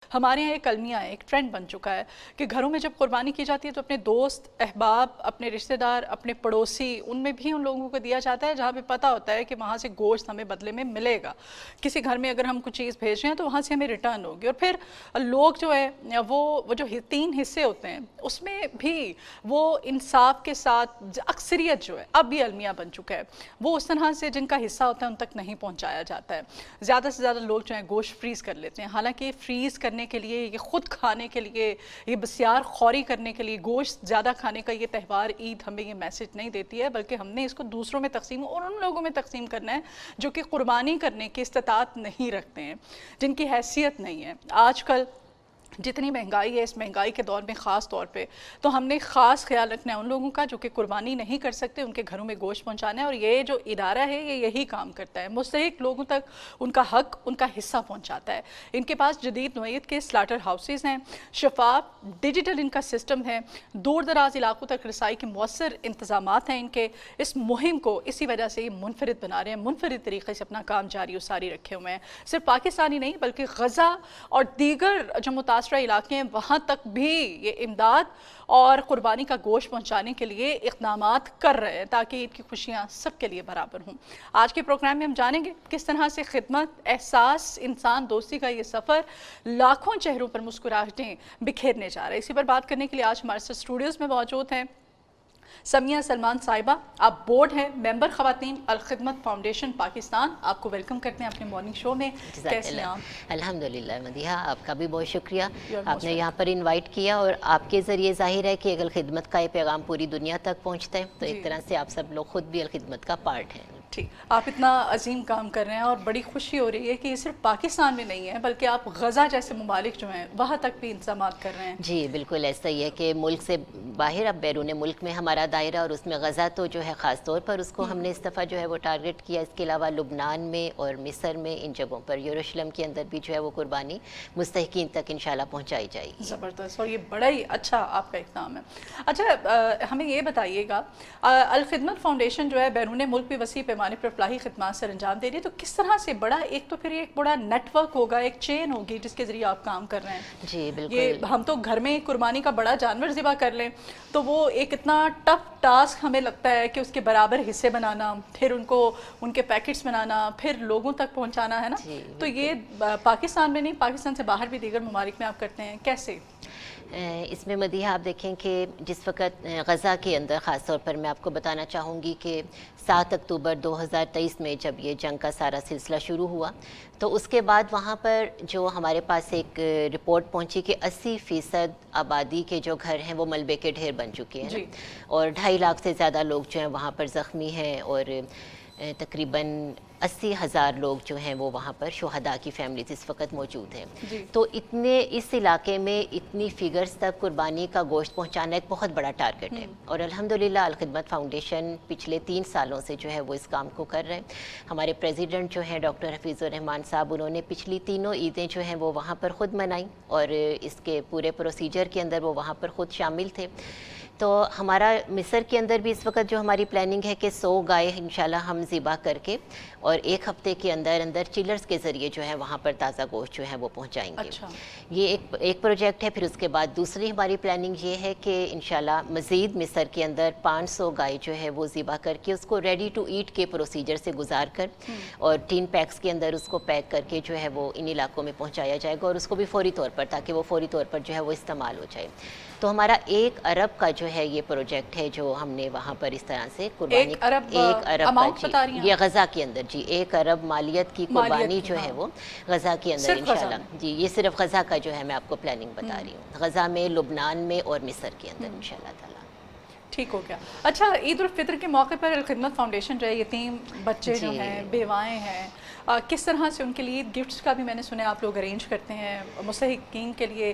ہمارے یہاں ایک المیہ ہے، ایک ٹرینڈ بن چکا ہے کہ گھروں میں جب قربانی کی جاتی ہے تو اپنے دوست احباب، اپنے رشتہ دار، اپنے پڑوسی، ان میں بھی ان لوگوں کو دیا جاتا ہے جہاں پہ پتہ ہوتا ہے کہ وہاں سے گوشت ہمیں بدلے میں ملے گا. کسی گھر میں اگر ہم کچھ چیز بھیج رہے ہیں تو وہاں سے ہمیں ریٹرن ہوگی. اور پھر لوگ جو ہے وہ جو 3 حصے ہوتے ہیں اس میں بھی وہ انصاف کے ساتھ اکثریت جو ہے اب بھی المیہ بن چکا ہے، وہ اس طرح سے جن کا حصہ ہوتا ہے ان تک نہیں پہنچایا جاتا ہے. زیادہ سے زیادہ لوگ جو ہیں گوشت فریز کر لیتے ہیں، حالانکہ فریز کرنے کے لیے، یہ خود کھانے کے لیے، یہ بسیار خوری کرنے کے لیے، گوشت زیادہ کھانے کا یہ تہوار عید ہمیں یہ میسج نہیں دیتی ہے، بلکہ ہم نے اس کو دوسروں میں تقسیم اور ان لوگوں میں تقسیم کرنا ہے جو کہ قربانی کرنے کی استطاعت نہیں رکھتے ہیں، جن کی حیثیت نہیں ہے. آج کل جتنی مہنگائی ہے، اس مہنگائی کے دور میں خاص طور پہ تو ہم نے خاص خیال رکھنا ہے ان لوگوں کا جو کہ قربانی نہیں کر سکتے، ان کے گھروں میں گوشت پہنچانا ہے. اور یہ جو ادارہ ہے یہ یہی کام کرتا ہے، مستحق لوگوں تک ان کا حق، ان کا حصہ پہنچاتا ہے. ان کے پاس جدید نوعیت کے سلاٹر ہاؤسز ہیں، شفاف ڈیجیٹل ان کا سسٹم ہے، دور دراز علاقوں تک رسائی کے مؤثر انتظامات ہیں ان کے. اس مہم کو اسی وجہ سے یہ منفرد بنا رہے ہیں، منفرد طریقے سے اپنا کام جاری و ساری رکھے ہوئے ہیں. صرف پاکستانی نہیں بلکہ غزہ اور دیگر جو متاثرہ علاقے ہیں وہاں تک بھی یہ امداد اور قربانی کا گوشت پہنچانے کے لیے اقدامات کر رہے ہیں تاکہ عید کی خوشیاں سب کے لیے برابر ہوں. آج کے پروگرام میں ہم جانیں گے کس طرح سے خدمت، احساس، انسان دوستی کا یہ سفر لاکھوں چہروں پر مسکراہٹیں بکھیرنے جا رہے ہیں. اسی پر بات کرنے کے لیے آج ہمارے ساتھ اسٹوڈیوز میں موجود ہیں سمیہ سلمان صاحبہ. آپ بورڈ ہیں، ممبر خواتین الخدمت فاؤنڈیشن پاکستان. آپ کو ویلکم کرتے ہیں اپنے مارننگ شو میں. کیسے ہیں آپ؟ الحمدللہ مدیحہ، آپ کا بھی بہت شکریہ، آپ نے یہاں پر انوائٹ کیا اور آپ کے ذریعے ظاہر ہے کہ الخدمت کا یہ پیغام پوری دنیا تک پہنچتا ہے، تو ایک طرح سے آپ سب لوگ خود بھی الخدمت کا پارٹ ہیں. ٹھیک، آپ اتنا عظیم کام کر رہے ہیں اور بڑی خوشی ہو رہی ہے کہ یہ صرف پاکستان میں نہیں ہے بلکہ آپ غزہ جیسے ممالک جو ہیں وہاں تک بھی انتظامات کر رہے ہیں. جی بالکل ایسا ہی ہے کہ ملک سے باہر، اب بیرون ملک میں ہمارا دائرہ، اور اس میں غزہ تو جو ہے خاص طور پر اس کو ہم نے اس دفعہ جو ہے وہ ٹارگٹ کیا. اس کے علاوہ لبنان میں اور مصر میں، ان جگہوں پر، یروشلم کے اندر بھی جو ہے وہ قربانی مستحقین تک انشاءاللہ پہنچائی جائے گی. زبردست، اور یہ بڑا ہی اچھا آپ کا اقدام ہے. اچھا ہمیں یہ بتائیے گا، الخدمت فاؤنڈیشن جو ہے بیرون ملک بھی وسیع پیمانے پر فلاحی خدمات سر انجام دے رہی ہے، تو کس طرح سے بڑا ایک تو پھر ایک بڑا نیٹ ورک ہوگا، ایک چین ہوگی جس کے ذریعے آپ کام کر رہے ہیں. جی بالکل. یہ ہم تو گھر میں قربانی کا بڑا جانور ذبح کر لیں تو وہ ایک اتنا ٹف ٹاسک ہمیں لگتا ہے کہ اس کے برابر حصے بنانا، پھر ان کو ان کے پیکٹس بنانا، پھر لوگوں تک پہنچانا ہے نا. تو یہ پاکستان میں نہیں، پاکستان سے باہر بھی دیگر ممالک میں آپ کرتے ہیں، کیسے؟ اس میں مدیحہ آپ دیکھیں کہ جس وقت غزہ کے اندر خاص طور پر میں آپ کو بتانا چاہوں گی کہ 7 اکتوبر 2023 میں جب یہ جنگ کا سارا سلسلہ شروع ہوا تو اس کے بعد وہاں پر جو ہمارے پاس ایک رپورٹ پہنچی کہ 80% آبادی کے جو گھر ہیں وہ ملبے کے ڈھیر بن چکے ہیں، اور 2.5 لاکھ سے زیادہ لوگ جو ہیں وہاں پر زخمی ہیں، اور تقریباً 80,000 لوگ جو ہیں وہ وہاں پر شہداء کی فیملیز اس وقت موجود ہیں. تو اتنے اس علاقے میں اتنی فگرز تک قربانی کا گوشت پہنچانا ایک بہت بڑا ٹارگٹ ہے، اور الحمدللہ الخدمت فاؤنڈیشن پچھلے 3 سالوں سے جو ہے وہ اس کام کو کر رہے ہیں. ہمارے پریزیڈنٹ جو ہیں ڈاکٹر حفیظ الرحمان صاحب، انہوں نے پچھلی 3 عیدیں جو ہیں وہ وہاں پر خود منائیں، اور اس کے پورے پروسیجر کے اندر وہ وہاں پر خود شامل تھے. تو ہمارا مصر کے اندر بھی اس وقت جو ہماری پلاننگ ہے کہ 100 گائے انشاءاللہ ہم ذبح کر کے اور 1 ہفتے کے اندر چلرز کے ذریعے جو ہے وہاں پر تازہ گوشت جو ہے وہ پہنچائیں گے. یہ ایک پروجیکٹ ہے. پھر اس کے بعد دوسری ہماری پلاننگ یہ ہے کہ انشاءاللہ مزید مصر کے اندر 500 گائے جو ہے وہ ذبح کر کے اس کو ریڈی ٹو ایٹ کے پروسیجر سے گزار کر اور 3 پیکس کے اندر اس کو پیک کر کے جو ہے وہ ان علاقوں میں پہنچایا جائے گا، اور اس کو بھی فوری طور پر، تاکہ وہ فوری طور پر جو ہے وہ استعمال ہو جائے. تو ہمارا 1 ارب کا جو ہے یہ پروجیکٹ ہے جو ہم نے وہاں پر اس طرح سے قربانی 1 ارب کا یہ غزہ کے اندر 1 ارب مالیت کی قربانی جو ہے وہ غزہ کے اندر انشاءاللہ. جی یہ صرف غزہ کا جو ہے میں آپ کو پلاننگ بتا رہی ہوں، غزہ میں، لبنان میں اور مصر کے اندر انشاءاللہ تعالی. ٹھیک ہو گیا. اچھا، عید الفطر کے موقع پر الخدمت فاؤنڈیشن جو ہے یتیم بچے جو ہیں، بیوائیں ہیں، کس طرح سے ان کے لیے گفٹس کا بھی میں نے سنا آپ لوگ ارینج کرتے ہیں مستحقین کے لیے؟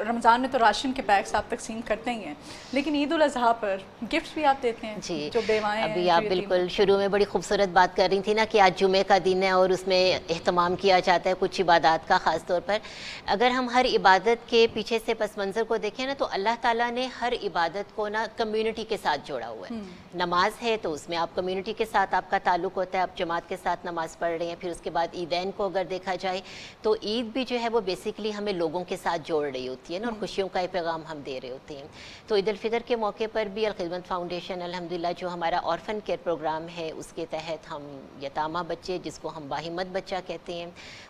رمضان میں تو راشن کے پیکس آپ تقسیم کرتے ہی ہیں، لیکن عید الاضحیٰ پر گفٹس بھی آپ دیتے ہیں؟ جی جو بیوائیں ہیں. ابھی آپ بالکل شروع میں بڑی خوبصورت بات کر رہی تھی نا کہ آج جمعے کا دن ہے اور اس میں اہتمام کیا جاتا ہے کچھ عبادات کا. خاص طور پر اگر ہم ہر عبادت کے پیچھے سے پس منظر کو دیکھیں نا، تو اللہ تعالیٰ نے ہر عبادت کو نا کمیونٹی کے ساتھ جوڑا ہوا ہے. نماز ہے تو اس میں آپ کمیونٹی کے ساتھ آپ کا تعلق ہوتا ہے، آپ جماعت کے ساتھ نماز پڑھ رہے ہیں، پھر پھر اس کے بعد عیدین کو اگر دیکھا جائے تو عید بھی جو ہے وہ بیسیکلی ہمیں لوگوں کے ساتھ جوڑ رہی ہوتی ہے نا، اور خوشیوں کا ایک پیغام ہم دے رہے ہوتے ہیں. تو عید الفطر کے موقع پر بھی الخدمت فاؤنڈیشن الحمدللہ جو ہمارا آرفن کیئر پروگرام ہے اس کے تحت ہم یتامہ بچے جس کو ہم باہمت بچہ کہتے ہیں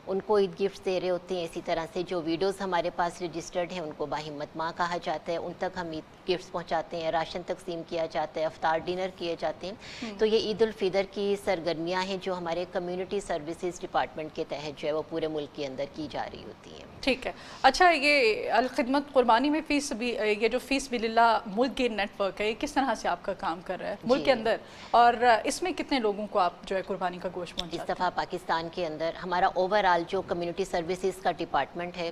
ان کو عید گفٹ دے رہے ہوتے ہیں. اسی طرح سے جو ویڈوز ہمارے پاس رجسٹرڈ ہیں ان کو باہمت ماں کہا جاتا ہے، ان تک ہم عید گفٹس پہنچاتے ہیں، راشن تقسیم کیا جاتا ہے، افطار ڈنر کیے جاتے ہیں. تو یہ عید الفطر کی سرگرمیاں ہیں جو ہمارے کمیونٹی سروسز ڈپارٹمنٹ کے تحت جو ہے وہ پورے ملک کے اندر کی جا رہی ہوتی ہیں. ٹھیک ہے. اچھا، یہ الخدمت قربانی میں یہ جو فی سبیل اللہ ملک گین نیٹ ورک ہے، یہ کس طرح سے آپ کا کام کر رہا ہے ملک کے اندر، اور اس میں کتنے لوگوں کو آپ جو ہے قربانی کا گوشت پہنچاتے ہیں؟ اس دفعہ پاکستان کے اندر ہمارا اوور آل جو کمیونٹی سروسز کا ڈپارٹمنٹ ہے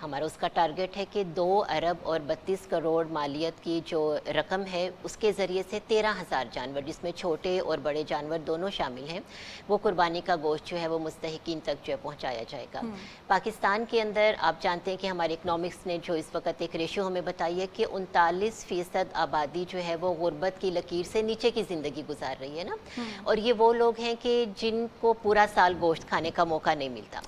ہمارا اس کا ٹارگٹ ہے کہ 2 ارب اور 32 کروڑ مالیت کی جو رقم ہے اس کے ذریعے سے 13,000 جانور جس میں چھوٹے اور بڑے جانور دونوں شامل ہیں وہ قربانی کا گوشت جو ہے وہ مستحقین تک جو ہے پہنچایا جائے گا. پاکستان کے اندر آپ جانتے ہیں کہ ہمارے اکنامکس نے جو اس وقت ایک ریشو ہمیں بتائی ہے کہ 39% آبادی جو ہے وہ غربت کی لکیر سے نیچے کی زندگی گزار رہی ہے نا، اور یہ وہ لوگ ہیں کہ جن کو پورا سال گوشت کھانے کا موقع نہیں ملتا.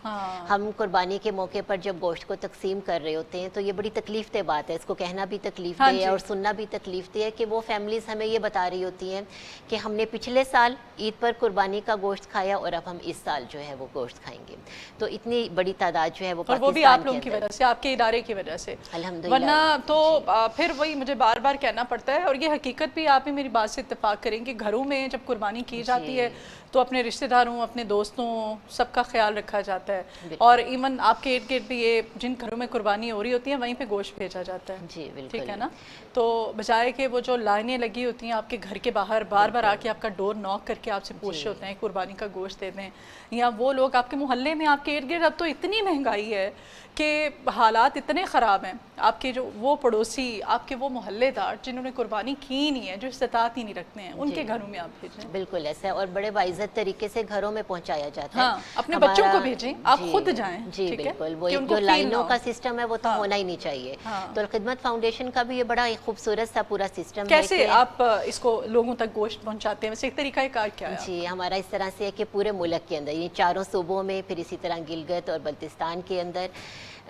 ہم قربانی کے موقع پر جب گوشت کو تقسیم کر رہے ہوتے ہیں تو یہ بڑی تکلیف دہ بات ہے، اس کو کہنا بھی تکلیف دہ ہے اور سننا بھی تکلیف دہ ہے کہ وہ فیملیز ہمیں یہ بتا رہی ہوتی ہیں کہ ہم نے پچھلے سال عید پر قربانی کا گوشت کھایا اور اب ہم اس سال جو ہے وہ گوشت کھائیں گے. تو اتنی بڑی تعداد جو ہے وہ اور وہ بھی آپ لوگوں کی وجہ سے، آپ کے ادارے کی وجہ سے الحمدللہ. ورنہ تو پھر وہی مجھے بار بار کہنا پڑتا ہے، اور یہ حقیقت بھی آپ ہی میری بات سے اتفاق کریں کہ گھروں میں جب قربانی کی جاتی ہے تو اپنے رشتہ داروں، اپنے دوستوں، سب کا خیال رکھا جاتا ہے، اور ایون آپ کے ارد گرد بھی یہ جن گھروں میں قربانی ہو رہی ہوتی ہے وہیں پہ گوشت بھیجا جاتا ہے. جی بالکل، ٹھیک ہے نا. تو بجائے کہ وہ جو لائنیں لگی ہوتی ہیں آپ کے گھر کے باہر بار بار آ کے آپ کا ڈور ناک کر کے آپ سے پوچھ رہے ہوتے ہیں قربانی کا گوشت دے دیں، یا وہ لوگ آپ کے محلے میں آپ کے ارد گرد، اب تو اتنی مہنگائی ہے کہ حالات اتنے خراب ہیں، آپ کے جو وہ پڑوسی، آپ کے وہ محلے دار جنہوں نے قربانی کی نہیں ہے، جو استطاعت ہی نہیں رکھتے ہیں، ان کے گھروں میں آپ بھیجیں. بالکل ایسا ہے، اور بڑے باعزت طریقے سے گھروں میں پہنچایا جاتا ہے. ہاں، اپنے بچوں کو بھیجیں، آپ خود جائیں. جی بالکل، وہ جو لائنوں کا سسٹم ہے وہ تو ہونا ہی نہیں چاہیے. تو الخدمت فاؤنڈیشن کا بھی یہ بڑا ایک خوبصورت سا پورا سسٹم ہے. کیسے آپ اس کو لوگوں تک گوشت پہنچاتے ہیں، ویسے ایک طریقہ کار کیا ہے؟ جی ہمارا اس طرح سے ہے کہ پورے ملک کے اندر، یہ 4 صوبوں میں، پھر اسی طرح گلگت اور بلتستان کے اندر،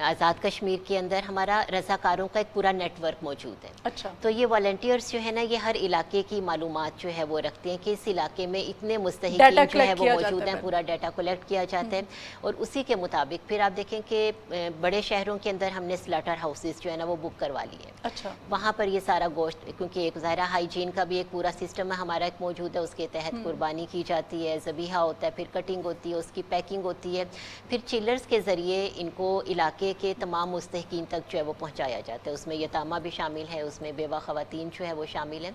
آزاد کشمیر کے اندر ہمارا رضاکاروں کا ایک پورا نیٹ ورک موجود ہے. اچھا. تو یہ والنٹیئرز جو ہے نا یہ ہر علاقے کی معلومات جو ہے وہ رکھتے ہیں کہ اس علاقے میں اتنے مستحقین جو ہے وہ موجود ہیں، پورا ڈیٹا کلیکٹ کیا جاتا ہے، اور اسی کے مطابق پھر آپ دیکھیں کہ بڑے شہروں کے اندر ہم نے سلاٹر ہاؤسز جو ہے نا وہ بک کروا لی ہے. اچھا. وہاں پر یہ سارا گوشت، کیونکہ ایک ظاہرہ ہائیجین کا بھی ایک پورا سسٹم ہے ہمارا ایک موجود ہے، اس کے تحت قربانی کی جاتی ہے، ذبیحہ ہوتا ہے، پھر کٹنگ ہوتی ہے، اس کی پیکنگ ہوتی ہے، پھر چلرز کے ذریعے ان کو علاقے کے تمام مستحقین تک جو ہے وہ پہنچایا جاتا ہے. اس میں یتامہ بھی شامل ہے، اس میں بیوہ خواتین جو ہے وہ شامل ہیں.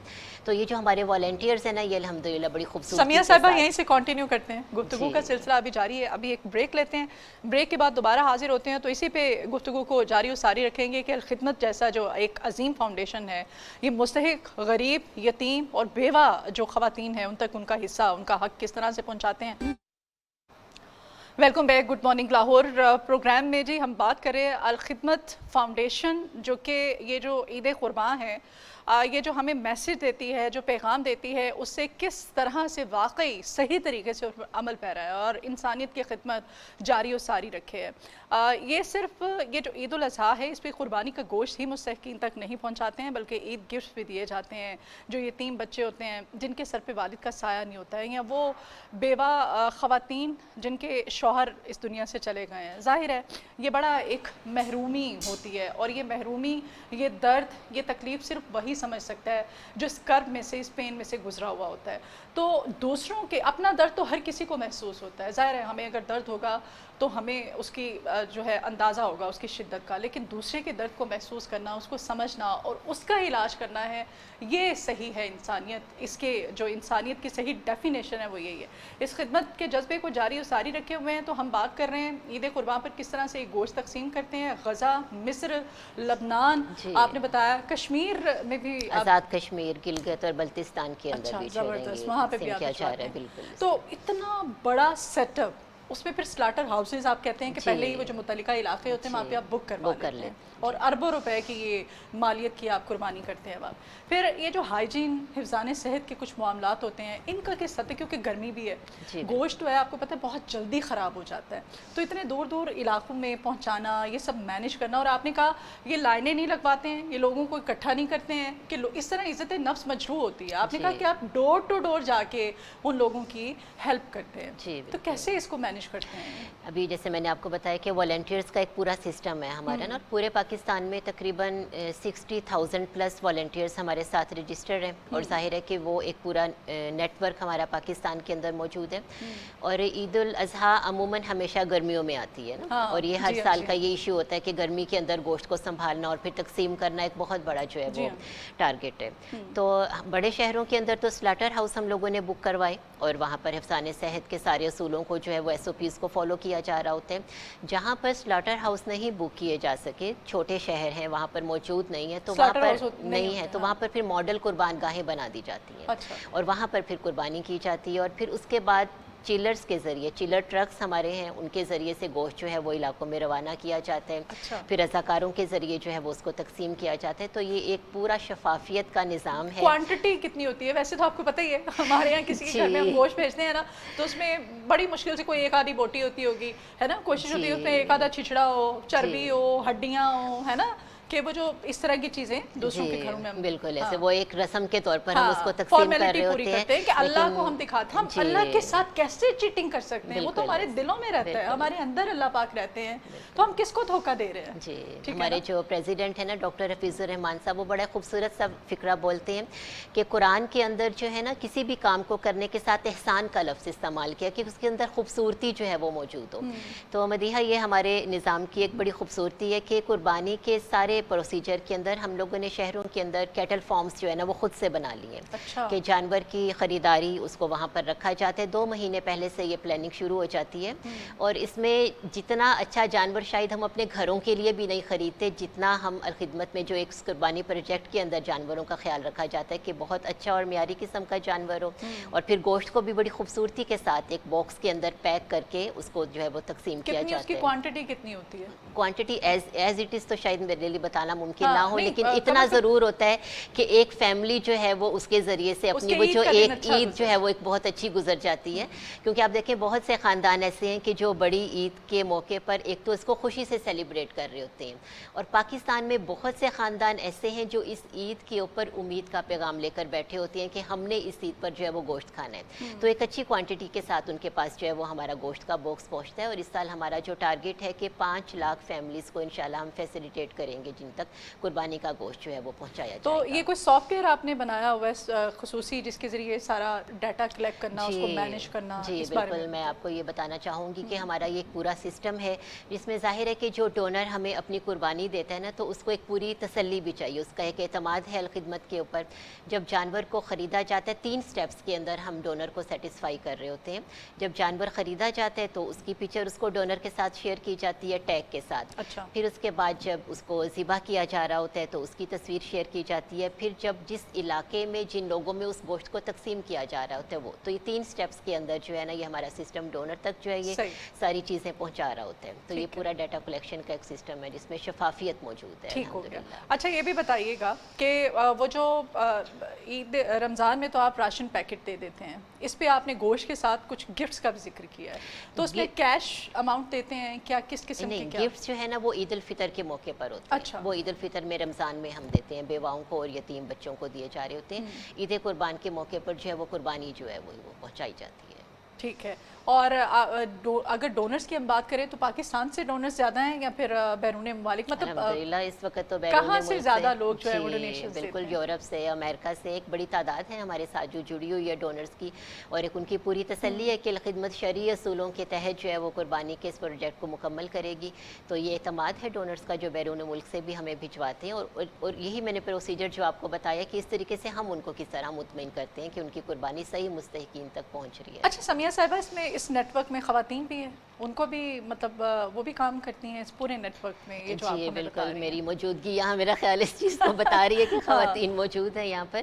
تو یہ جو ہمارے والنٹیئرز ہیں نا یہ الحمدللہ بڑی خوبصورت. سمیہ صاحبہ یہیں سے کنٹینیو کرتے ہیں، گفتگو کا سلسلہ ابھی جاری ہے. ابھی ایک بریک لیتے ہیں، بریک کے بعد دوبارہ حاضر ہوتے ہیں، تو اسی پہ گفتگو کو جاری و ساری رکھیں گے کہ الخدمت جیسا جو ایک عظیم فاؤنڈیشن ہے یہ مستحق، غریب، یتیم اور بیوہ جو خواتین ہیں ان تک ان کا حصہ، ان کا حق کس طرح سے پہنچاتے ہیں. Welcome back, good morning Lahore programme میں جی ہم بات کریں الخدمت فاؤنڈیشن جو کہ یہ جو عید قربان ہے یہ جو ہمیں میسج دیتی ہے، جو پیغام دیتی ہے، اس سے کس طرح سے واقعی صحیح طریقے سے عمل پیرا ہے اور انسانیت کی خدمت جاری و ساری رکھے ہے. یہ صرف یہ جو عید الاضحیٰ ہے اس پہ قربانی کا گوشت ہی مستحقین تک نہیں پہنچاتے ہیں بلکہ عید گفٹ بھی دیے جاتے ہیں. جو یتیم بچے ہوتے ہیں جن کے سر پہ والد کا سایہ نہیں ہوتا ہے، یا وہ بیوہ خواتین جن کے شوہر اس دنیا سے چلے گئے ہیں، ظاہر ہے یہ بڑا ایک محرومی ہوتی ہے، اور یہ محرومی، یہ درد، یہ تکلیف صرف وہی سمجھ سکتا ہے جو اس کرب میں سے، اس پین میں سے گزرا ہوا ہوتا ہے. تو دوسروں کے اپنا درد تو ہر کسی کو محسوس ہوتا ہے، ظاہر ہے ہمیں اگر درد ہوگا تو ہمیں اس کی جو ہے اندازہ ہوگا اس کی شدت کا، لیکن دوسرے کے درد کو محسوس کرنا، اس کو سمجھنا اور اس کا علاج کرنا ہے، یہ صحیح ہے انسانیت. اس کے جو انسانیت کی صحیح ڈیفینیشن ہے وہ یہی ہے. اس خدمت کے جذبے کو جاری و ساری رکھے ہوئے ہیں. تو ہم بات کر رہے ہیں عید قربان پر کس طرح سے یہ گوشت تقسیم کرتے ہیں. غزہ، مصر، لبنان، آپ نے بتایا کشمیر میں بھی، آزاد کشمیر، گلگت اور بلتستان کے اندر بھی زبردست، وہاں پہ بھی کیا جا رہا ہے. بالکل. تو اتنا بڑا سیٹ اپ اس میں پھر سلاٹر ہاؤسز آپ کہتے ہیں کہ پہلے ہی وہ جو متعلقہ علاقے ہوتے ہیں وہاں پہ آپ بک کروا لیتے ہیں اور اربوں روپے کی یہ مالیت کی آپ قربانی کرتے ہیں آپ. پھر یہ جو ہائیجین حفظان صحت کے کچھ معاملات ہوتے ہیں ان کا کس حد تک, کیونکہ گرمی بھی ہے, گوشت جو ہے آپ کو پتہ ہے بہت جلدی خراب ہو جاتا ہے, تو اتنے دور دور علاقوں میں پہنچانا, یہ سب مینیج کرنا, اور آپ نے کہا یہ لائنیں نہیں لگواتے ہیں, یہ لوگوں کو اکٹھا نہیں کرتے ہیں کہ اس طرح عزت نفس مجروح ہوتی ہے. آپ نے کہا کہ آپ ڈور ٹو ڈور جا کے ان لوگوں کی ہیلپ کرتے ہیں, تو کیسے اس کو مینیج کرتے ہیں؟ ابھی جیسے میں نے آپ کو بتایا کہ والنٹیئرس کا ایک پورا سسٹم ہے ہمارا نا, پورے پاکستان میں تقریباً 60,000 پلس والنٹیئرس ہمارے ساتھ رجسٹرڈ ہیں, اور ظاہر ہے کہ وہ ایک پورا نیٹ ورک ہمارا پاکستان کے اندر موجود ہے. اور عید الاضحیٰ عموماً ہمیشہ گرمیوں میں آتی ہے نا, اور یہ ہر سال کا یہ ایشو ہوتا ہے کہ گرمی کے اندر گوشت کو سنبھالنا اور پھر تقسیم کرنا ایک بہت بڑا جو ہے وہ ٹارگیٹ ہے. تو بڑے شہروں کے اندر تو سلاٹر ہاؤس ہم لوگوں نے بک کروائے, اور وہاں پر حفظان صحت کے سارے اصولوں کو جو ہے وہ SOPs کو فالو کیا جا رہا ہوتا ہے. جہاں پر سلاٹر ہاؤس نہیں بک کیے جا سکے, چھوٹے شہر ہیں وہاں پر موجود نہیں ہے, تو وہاں پر نہیں ہے, تو وہاں پر پھر ماڈل قربان گاہیں بنا دی جاتی ہیں, اور وہاں پر پھر قربانی کی جاتی ہے. اور پھر اس کے بعد چیلرز کے ذریعے, چیلر ٹرکس ہمارے ہیں, ان کے ذریعے سے گوشت جو ہے وہ علاقوں میں روانہ کیا جاتا ہے. پھر رضاکاروں کے ذریعے جو ہے وہ اس کو تقسیم کیا جاتا ہے. تو یہ ایک پورا شفافیت کا نظام ہے. کوانٹٹی کتنی ہوتی ہے ویسے؟ تو آپ کو پتہ ہی ہے ہمارے یہاں کسی کے گھر میں ہم گوشت بھیجتے ہیں نا, تو اس میں بڑی مشکل سے کوئی ایک آدھی بوٹی ہوتی ہوگی, ہے نا, کوشش ہوتی ہے اس میں ایک آدھا چھچڑا ہو, چربی ہو, ہڈیاں ہو, ہے نا, کہ وہ جو اس طرح کی چیزیں دوسروں کے گھروں میں بالکل ایسے وہ ایک رسم کے طور پر ہم اس کو تقسیم کر رہے ہوتے ہیں کہ اللہ کو ہم دکھاتے ہیں ہم اللہ کے ساتھ کیسے چیٹنگ کر سکتے ہیں. وہ تو ہمارے دلوں میں رہتا ہے, ہمارے اندر اللہ پاک رہتے ہیں, تو ہم کس کو دھوکہ دے رہے ہیں؟ جی, ہمارے جو پریزیڈنٹ ہیں نا ڈاکٹر حفیظ الرحمان صاحب, وہ بڑا خوبصورت سا فقرہ بولتے ہیں کہ قرآن کے اندر جو ہے نا کسی بھی کام کو کرنے کے ساتھ احسان کا لفظ استعمال کیا کہ اس کے اندر خوبصورتی جو ہے وہ موجود ہو. تو مدیحہ یہ ہمارے نظام کی ایک بڑی خوبصورتی ہے کہ قربانی کے سارے پروسیجر کے اندر ہم لوگوں نے شہروں کے اندر کیٹل فارمز جو ہے نا وہ خود سے بنا لیے ہیں, کہ جانور کی خریداری اس کو وہاں پر رکھا جاتا ہے. 2 مہینے پہلے سے یہ پلاننگ شروع ہو جاتی ہے, اور اس میں جتنا اچھا جانور شاید ہم اپنے گھروں کے لیے بھی نہیں خریدتے, جتنا ہم الخدمت میں جو ایک قربانی پروجیکٹ کے اندر جانوروں کا خیال رکھا جاتا ہے کہ بہت اچھا اور معیاری قسم کا جانور ہو, اور پھر گوشت کو بھی بڑی خوبصورتی کے ساتھ ایک باکس کے اندر پیک کر کے اس کو جو ہے وہ تقسیم کیا جاتا ہے. اس کی کوانٹٹی کتنی ہوتی ہے؟ کوانٹٹی ایز اٹ از تو شاید میرے لیے بتانا ممکن نہ ہو, لیکن اتنا ضرور ہوتا ہے کہ ایک فیملی جو ہے وہ اس کے ذریعے سے اپنی وہ جو ایک عید جو ہے وہ ایک بہت اچھی گزر جاتی ہے. کیونکہ آپ دیکھیں بہت سے خاندان ایسے ہیں کہ جو بڑی عید کے موقع پر ایک تو اس کو خوشی سے سیلیبریٹ کر رہے ہوتے ہیں, اور پاکستان میں بہت سے خاندان ایسے ہیں جو اس عید کے اوپر امید کا پیغام لے کر بیٹھے ہوتے ہیں کہ ہم نے اس عید پر جو ہے وہ گوشت کھانا ہے. تو ایک اچھی کوانٹٹی کے ساتھ ان کے پاس جو ہے وہ ہمارا گوشت کا باکس پہنچتا ہے, اور اس سال ہمارا جو ٹارگیٹ ہے کہ 5 لاکھ فیملیز کو انشاءاللہ ہم فیسیلیٹیٹ کریں گے جن تک قربانی کا گوشت جو ہے وہ پہنچایا جائے. تو یہ کوئی سافٹ ویئر آپ نے بنایا ہوا ہے خصوصی جس کے ذریعے سارا ڈیٹا کلیکٹ کرنا, اس کو مینیج کرنا؟ جی بالکل, میں آپ کو یہ بتانا چاہوں گی کہ ہمارا یہ ایک پورا سسٹم ہے جس میں ظاہر ہے کہ جو ڈونر ہمیں اپنی قربانی دیتا ہے نا, تو اس کو ایک پوری تسلی بھی چاہیے, اس کا ایک اعتماد ہے الخدمت کے اوپر. جب جانور کو خریدا جاتا ہے 3 سٹیپس کے اندر ہم ڈونر کو سیٹسفائی کر رہے ہوتے ہیں. جب جانور خریدا جاتا ہے تو اس کی پکچر اس کو ڈونر کے ساتھ شیئر کی جاتی ہے ٹیگ کے ساتھ. پھر اس کے بعد جب اس کو ذبح کیا جا رہا ہوتا ہے تو اس کی تصویر شیئر کی جاتی ہے. پھر جب جس علاقے میں جن لوگوں میں اس گوشت کو تقسیم کیا جا رہا ہوتا ہے وہ, تو یہ 3 سٹیپس کے اندر جو ہے نا یہ ہمارا سسٹم ڈونر تک جو ہے یہ ساری چیزیں پہنچا رہا ہوتا ہے. تو یہ پورا ڈیٹا کلیکشن کا ایک سسٹم ہے جس میں شفافیت موجود ہے. ٹھیک ہو گیا. اچھا یہ بھی بتائیے گا کہ وہ جو عید رمضان میں تو آپ راشن پیکٹ دے دیتے ہیں, اس پہ آپ نے گوشت کے ساتھ کچھ گفٹس کا بھی ذکر کیا ہے, تو اس میں کیش اماؤنٹ دیتے ہیں کیا, کس قسم کے؟ گفٹس جو ہے نا وہ عید الفطر کے موقع پر ہوتے ہیں. وہ عید الفطر میں رمضان میں ہم دیتے ہیں, بیواؤں کو اور یتیم بچوں کو دیے جا رہے ہوتے ہیں. عید قربان کے موقع پر جو ہے وہ قربانی جو ہے وہ پہنچائی جاتی ہے. ٹھیک ہے. اور اگر ڈونرز کی ہم بات کریں تو پاکستان سے ڈونرز زیادہ ہیں یا پھر بیرون ممالک؟ مطلب الحمدللہ اس وقت تو بیرون کہاں سے زیادہ لوگ جو ہے وہ ڈونیشنز دیتے ہیں؟ بالکل یورپ سے, امریکہ سے ایک بڑی تعداد ہے ہمارے ساتھ جو جڑی ہوئی ہے ڈونرز کی, اور ایک ان کی پوری تسلی ہے کہ خدمت شرعی اصولوں کے تحت جو ہے وہ قربانی کے اس پروجیکٹ کو مکمل کرے گی. تو یہ اعتماد ہے ڈونرز کا جو بیرون ملک سے بھی ہمیں بھجواتے ہیں, اور یہی میں نے پروسیجر جو آپ کو بتایا کہ اس طریقے سے ہم ان کو کس طرح مطمئن کرتے ہیں کہ ان کی قربانی صحیح مستحقین تک پہنچ رہی ہے. اچھا سمیہ صاحبہ, اس میں اس نیٹ ورک میں خواتین بھی ہیں؟ ان کو بھی مطلب وہ بھی کام کرتی ہیں اس پورے نیٹ ورک میں، یہ جو آپ جی ہمیں بتا بالکل، رہی میری موجودگی یہاں میرا خیال اس چیز کو بتا رہی ہے کہ خواتین موجود ہیں یہاں پر،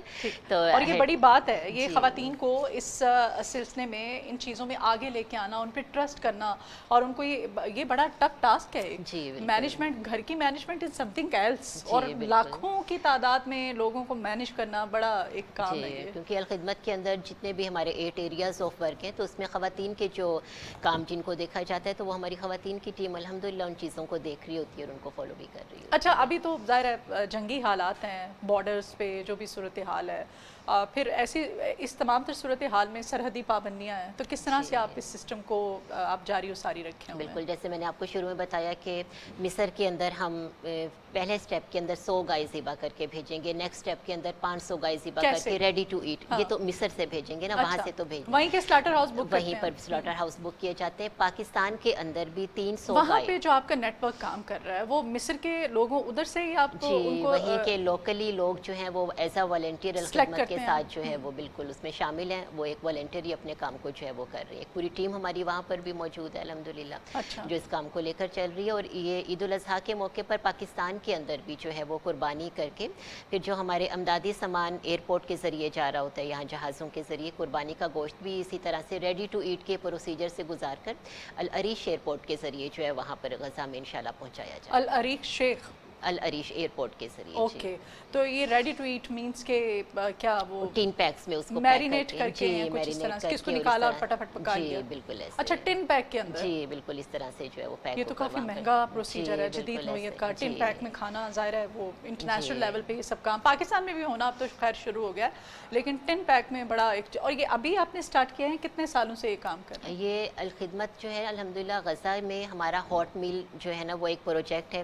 تو اور یہ بڑی بات ہے، یہ جی خواتین کو اس سلسلے میں ان چیزوں میں آگے لے کے آنا، ان پہ ٹرسٹ کرنا، اور ان کو یہ بڑا ٹف ٹاسک ہے. جی بالکل مینجمنٹ، گھر کی management is something else, جی اور بالکل لاکھوں کی تعداد میں لوگوں کو مینج کرنا بڑا ایک کام ہے جی، یہ. کیونکہ الخدمت کے اندر جتنے بھی ہمارے 8 ایریاز آف ورک ہیں تو اس میں خواتین کے جو کام جن کو دیکھا جاتا ہے تو وہ ہماری خواتین کی ٹیم الحمدللہ ان چیزوں کو دیکھ رہی ہوتی ہے اور ان کو فالو بھی کر رہی ہوتی ہے. اچھا، ابھی تو ظاہر ہے جنگی حالات ہیں، بارڈرز پہ جو بھی صورتحال ہے، پھر ایسی اس تمام تر صورتحال میں سرحدی پابندیاں ہیں، تو کس طرح سے آپ اس سسٹم کو آپ جاری و ساری رکھے ہوئے ہیں؟ بالکل، جیسے میں نے آپ کو شروع میں بتایا کہ مصر کے اندر ہم پہلے سٹیپ کے اندر 100 گائے ذبح کر کے بھیجیں گے، نیکسٹ سٹیپ کے اندر 500 گائے ذبح کر کے ریڈی ٹو ایٹ، یہ تو مصر سے بھیجیں گے نا، وہاں سے تو بھیجیں گے، وہیں کے سلاٹر ہاؤس بک وہیں پر سلاٹر ہاؤس بک کیے جاتے ہیں. پاکستان کے اندر بھی 300 وہاں گائے، پہ جو آپ کا نیٹ ورک کام کر رہا ہے وہ مصر کے لوگوں ادھر سے ہی آپ ان جی کو وہیں کے لوکلی لوگ جو ہیں وہ ایز اے والنٹیئر الخدمت کے کرتے ہیں؟ ساتھ جو ہے وہ بالکل اس میں شامل ہیں، وہ ایک والنٹیئر اپنے کام کو جو ہے وہ کر رہی ہے. ایک پوری ٹیم ہماری وہاں پر بھی موجود ہے الحمدللہ، اچھا، جو اس کام کو لے کر چل رہی ہے. اور یہ عید الاضحیٰ کے موقع پر پاکستان کے اندر بھی جو ہے وہ قربانی کر کے پھر جو ہمارے امدادی سامان ایئرپورٹ کے ذریعے جا رہا ہوتا ہے یہاں جہازوں کے ذریعے، قربانی کا گوشت بھی اسی طرح سے ریڈی ٹو ایٹ کے پروسیجر سے گزار کر العریش ایئرپورٹ کے ذریعے جو ہے وہاں پر غزہ میں انشاءاللہ پہنچایا جائے. العریش شیخ، العریش ایئرپورٹ کے ذریعے. اوکے. تو یہ ریڈی ٹو ایٹ مینس کہ کیا وہ ٹین پیکس میں اس کو میرینیٹ کر کے جی یا کچھ اس طرح میرینیٹ سے، کر کس کو کے نکالا اور فٹافٹ پکا جی لیا؟ بالکل ایسے. اچھا، ٹن پیک کے اندر؟ جی بالکل اس طرح سے جو ہے وہ پیک یہ تو کافی مہنگا پروسیجر ہے، جدید نوعیت کا. ٹن جی پیک میں کھانا ظاہر ہے وہ انٹرنیشنل لیول پہ یہ سب کام پاکستان میں بھی ہونا اب تو خیر شروع ہو گیا ہے، لیکن ٹن پیک میں بڑا ایک. اور یہ ابھی آپ نے سٹارٹ کیا ہے، کتنے سالوں سے یہ کام کر رہے ہیں؟ یہ الخدمت جو ہے الحمدللہ غزہ میں ہمارا ہاٹ میل جو ہے نا وہ ایک پروجیکٹ ہے.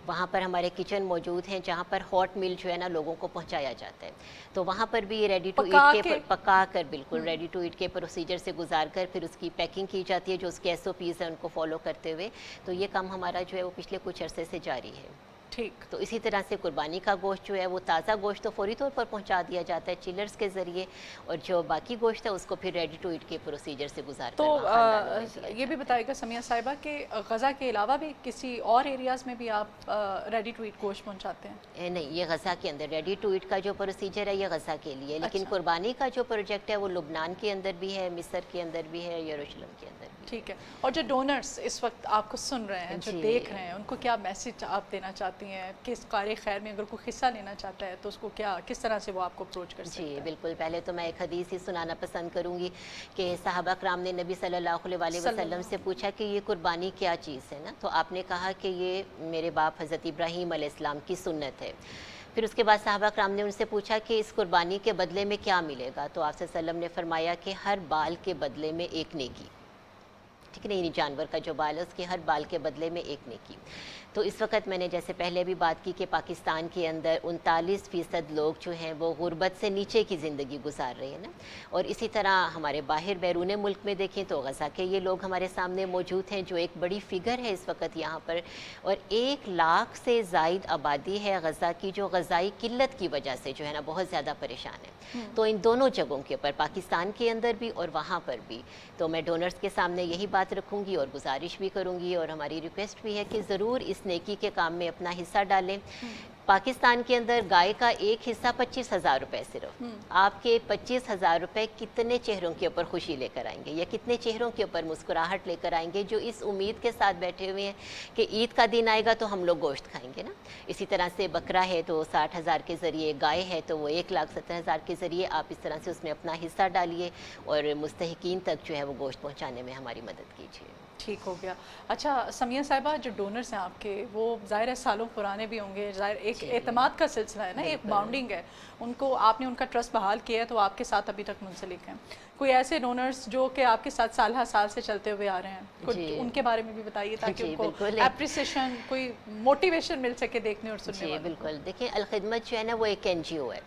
وہاں پر ہمارے کچن موجود ہیں جہاں پر ہاٹ میل جو ہے نا لوگوں کو پہنچایا جاتا ہے. تو وہاں پر بھی یہ ریڈی ٹو ایٹ کے پکا کر بالکل ریڈی ٹو ایٹ کے پروسیجر سے گزار کر پھر اس کی پیکنگ کی جاتی ہے، جو اس کے ایس او پیز ہیں ان کو فالو کرتے ہوئے. تو یہ کام ہمارا جو ہے وہ پچھلے کچھ عرصے سے جاری ہے. ٹھیک. تو اسی طرح سے قربانی کا گوشت جو ہے وہ تازہ گوشت تو فوری طور پر پہنچا دیا جاتا ہے چلرز کے ذریعے، اور جو باقی گوشت ہے اس کو پھر ریڈی ٹو ایٹ کے پروسیجر سے گزار کر تو خاندانوں میں دیا یہ بھی بتائے گا سمیہ صاحبہ کہ غزہ کے علاوہ بھی کسی اور ایریاز میں بھی آپ ریڈی ٹو ایٹ گوشت پہنچاتے ہیں؟ نہیں، یہ غزہ کے اندر ریڈی ٹو ایٹ کا جو پروسیجر ہے یہ غزہ کے لیے، لیکن قربانی کا جو پروجیکٹ ہے وہ لبنان کے اندر بھی ہے، مصر کے اندر بھی ہے، یروشلم کے اندر بھی. ٹھیک ہے. اور جو ڈونرز اس وقت آپ کو سن رہے ہیں، جو دیکھ رہے ہیں، ان کو کیا میسج آپ دینا چاہتی ہیں کہ اس قارئ خیر میں اگر کوئی حصہ لینا چاہتا ہے تو اس کو کس طرح سے وہ آپ کو اپروچ کر سکتا ہے؟ جی بالکل. پہلے تو میں ایک حدیث ہی سنانا پسند کروں گی کہ صحابہ کرام نے نبی صلی اللہ علیہ وسلم سے پوچھا کہ یہ قربانی کیا چیز ہے نا، تو آپ نے کہا کہ یہ میرے باپ حضرت ابراہیم علیہ السلام کی سنت ہے. پھر اس کے بعد صحابہ کرام نے ان سے پوچھا کہ اس قربانی کے بدلے میں کیا ملے گا، تو آپ صلی اللہ علیہ وسلم نے فرمایا کہ ہر بال کے بدلے میں ایک نیکی. ٹھیک ہے، یعنی جانور کا جو بال ہے اس کے ہر بال کے بدلے میں ایک نیکی. تو اس وقت میں نے جیسے پہلے بھی بات کی کہ پاکستان کے اندر 39% لوگ جو ہیں وہ غربت سے نیچے کی زندگی گزار رہے ہیں نا، اور اسی طرح ہمارے باہر بیرون ملک میں دیکھیں تو غزہ کے یہ لوگ ہمارے سامنے موجود ہیں جو ایک بڑی فگر ہے اس وقت یہاں پر، اور 1 لاکھ سے زائد آبادی ہے غزہ کی جو غذائی قلت کی وجہ سے جو ہے نا بہت زیادہ پریشان ہے. تو ان دونوں جگہوں کے اوپر پاکستان کے اندر بھی اور وہاں پر بھی تو میں ڈونرز کے سامنے یہی بات رکھوں گی اور گزارش بھی کروں گی، اور ہماری ریکویسٹ بھی ہے کہ ضرور اس نیکی کے کام میں اپنا حصہ ڈالیں. پاکستان کے اندر گائے کا ایک حصہ 25,000 روپے صرف، آپ کے 25,000 روپے کتنے چہروں کے اوپر خوشی لے کر آئیں گے، یا کتنے چہروں کے اوپر مسکراہٹ لے کر آئیں گے جو اس امید کے ساتھ بیٹھے ہوئے ہیں کہ عید کا دن آئے گا تو ہم لوگ گوشت کھائیں گے نا. اسی طرح سے بکرا ہے تو 60,000 کے ذریعے، گائے ہے تو وہ 1,70,000 کے ذریعے آپ اس طرح سے اس میں اپنا حصہ ڈالیے اور مستحقین تک جو ہے وہ گوشت پہنچانے میں ہماری مدد کیجیے. ٹھیک ہو گیا. اچھا سمیہ صاحبہ، جو ڈونرز ہیں آپ کے وہ ظاہر ہے سالوں پرانے بھی ہوں گے، ظاہر ایک اعتماد کا سلسلہ ہے نا، ایک باؤنڈنگ ہے، ان کو آپ نے ان کا ٹرسٹ بحال کیا ہے تو آپ کے ساتھ ابھی تک منسلک ہیں. کوئی ایسے ڈونرز جو کہ آپ کے ساتھ سال ہر سال سے چلتے ہوئے آ رہے ہیں، ان کے بارے میں بھی بتائیے تاکہ ان کو اپریسیشن، کوئی موٹیویشن مل سکے دیکھنے اور سننے والوں کو. بالکل. دیکھیں الخدمت جو ہے نا وہ ایک NGO ہے،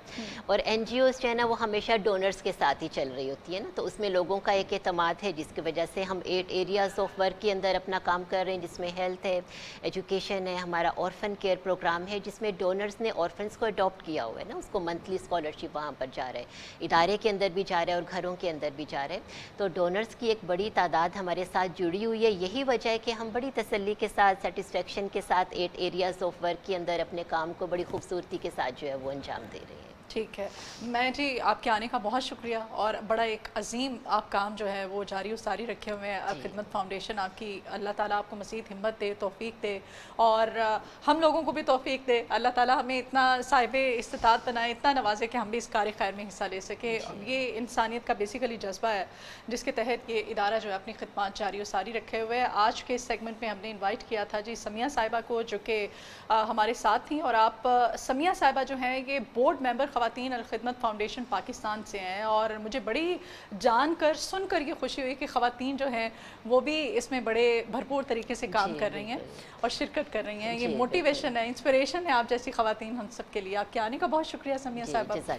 اور NGOs جو ہے نا وہ ہمیشہ ڈونرز کے ساتھ ہی چل رہی ہوتی ہے نا، تو اس میں لوگوں کا ایک اعتماد ہے جس کی وجہ سے ہم 8 ایریاز آف ورک کے اندر اپنا کام کر رہے ہیں، جس میں ہیلتھ ہے، ایجوکیشن ہے، ہمارا آرفن کیئر پروگرام ہے جس میں ڈونرز نے آرفنس کو اڈاپٹ کیا ہوا ہے نا، اس کو منتھلی اسکالرشپ وہاں پر جا رہا ہے، ادارے کے اندر بھی جا رہا ہے اور گھروں کے اندر اندر بھی جا رہے ہیں. تو ڈونرز کی ایک بڑی تعداد ہمارے ساتھ جڑی ہوئی ہے. یہی وجہ ہے کہ ہم بڑی تسلی کے ساتھ, سیٹسفیکشن کے ساتھ 8 ایریاز آف ورک کے اندر اپنے کام کو بڑی خوبصورتی کے ساتھ جو ہے وہ انجام دے رہے ہیں. ٹھیک ہے. میں جی آپ کے آنے کا بہت شکریہ, اور بڑا ایک عظیم آپ کام جو ہے وہ جاری و ساری رکھے ہوئے ہیں. خدمت فاؤنڈیشن آپ کی, اللہ تعالیٰ آپ کو مزید ہمت دے, توفیق دے, اور ہم لوگوں کو بھی توفیق دے. اللہ تعالیٰ ہمیں اتنا صاحب استطاعت بنائے, اتنا نوازے کہ ہم بھی اس کار خیر میں حصہ لے سکیں. یہ انسانیت کا بیسیکلی جذبہ ہے جس کے تحت یہ ادارہ جو ہے اپنی خدمات جاری و ساری رکھے ہوئے ہے. آج کے اس سیگمنٹ میں ہم نے انوائٹ کیا تھا جی سمیہ صاحبہ کو, جو کہ ہمارے ساتھ تھیں. اور آپ سمیہ صاحبہ جو ہیں یہ بورڈ ممبر خواتین الخدمت فاؤنڈیشن پاکستان سے ہیں, اور مجھے بڑی جان کر سن کر یہ خوشی ہوئی کہ خواتین جو ہیں وہ بھی اس میں بڑے بھرپور طریقے سے کام کر رہی ہیں اور شرکت کر رہی ہیں. یہ موٹیویشن ہے, انسپریشن ہے آپ جیسی خواتین ہم سب کے لیے. آپ کے آنے کا بہت شکریہ سمیہ صاحبہ.